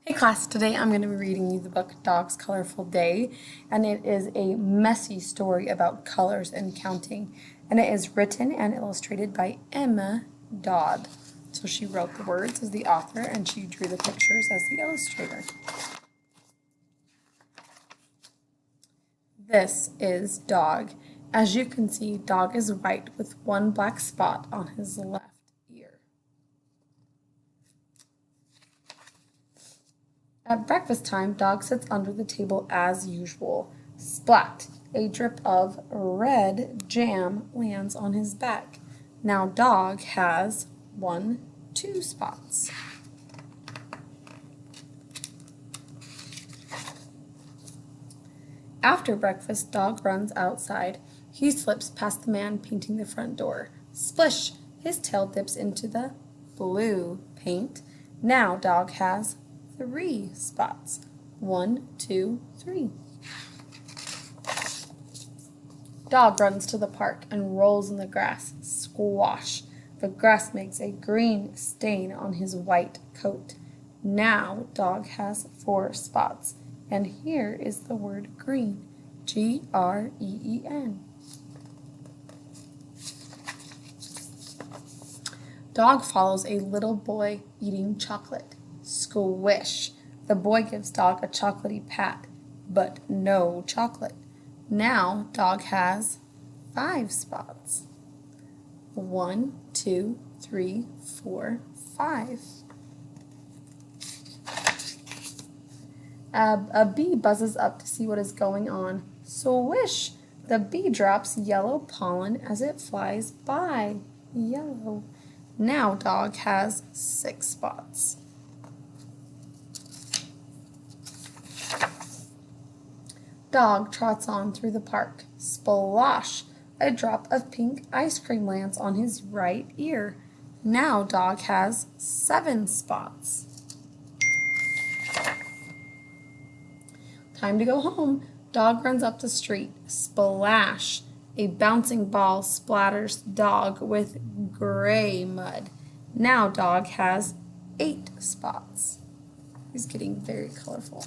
Hey class, today I'm going to be reading you the book Dog's Colorful Day, and it is a messy story about colors and counting, and it is written and illustrated by Emma Dodd. So she wrote the words as the author and she drew the pictures as the illustrator. This is Dog. As you can see, Dog is white with one black spot on his left ear. At breakfast time, Dog sits under the table as usual. Splat! A drip of red jam lands on his back. Now Dog has 2 spots. After breakfast, Dog runs outside. He slips past the man painting the front door. Splish! His tail dips into the blue paint. Now Dog has 3 spots. 1, 2, 3. Dog runs to the park and rolls in the grass. Squash! The grass makes a green stain on his white coat. Now Dog has 4 spots. And here is the word green. Green. Dog follows a little boy eating chocolate. Squish! The boy gives Dog a chocolatey pat, but no chocolate. Now Dog has 5 spots. 1, 2, 3, 4, 5. A bee buzzes up to see what is going on. Swish! The bee drops yellow pollen as it flies by. Yellow. Now Dog has 6 spots. Dog trots on through the park. Splosh! A drop of pink ice cream lands on his right ear. Now Dog has 7 spots. Time to go home. Dog runs up the street. Splash! A bouncing ball splatters Dog with gray mud. Now Dog has 8 spots. He's getting very colorful.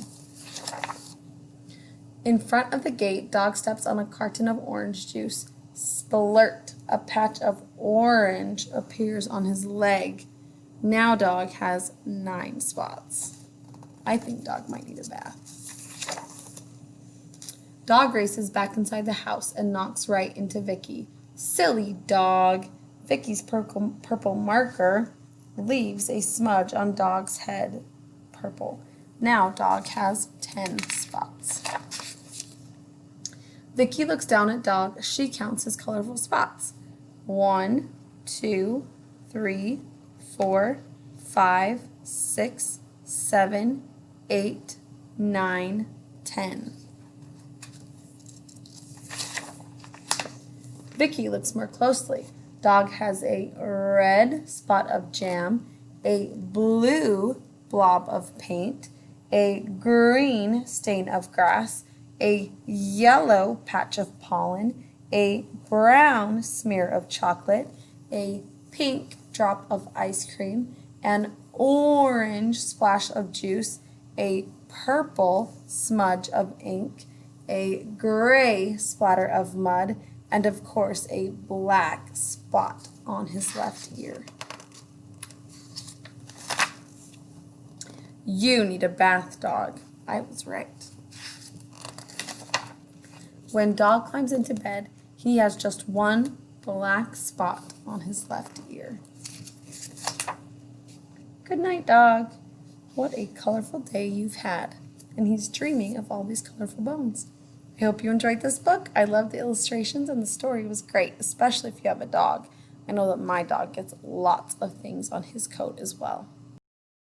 In front of the gate, Dog steps on a carton of orange juice. Splurt! A patch of orange appears on his leg. Now Dog has 9 spots. I think Dog might need a bath. Dog races back inside the house and knocks right into Vicky. Silly dog! Vicky's purple marker leaves a smudge on Dog's head. Purple. Now Dog has 10 spots. Vicky looks down at Dog. She counts his colorful spots. 1, 2, 3, 4, 5, 6, 7, 8, 9, 10. Vicky looks more closely. Dog has a red spot of jam, a blue blob of paint, a green stain of grass, a yellow patch of pollen, a brown smear of chocolate, a pink drop of ice cream, an orange splash of juice, a purple smudge of ink, a gray splatter of mud, and of course a black spot on his left ear. You need a bath, Dog. I was right. When Dog climbs into bed, he has just 1 black spot on his left ear. Good night, Dog. What a colorful day you've had. And he's dreaming of all these colorful bones. I hope you enjoyed this book. I love the illustrations and the story was great, especially if you have a dog. I know that my dog gets lots of things on his coat as well.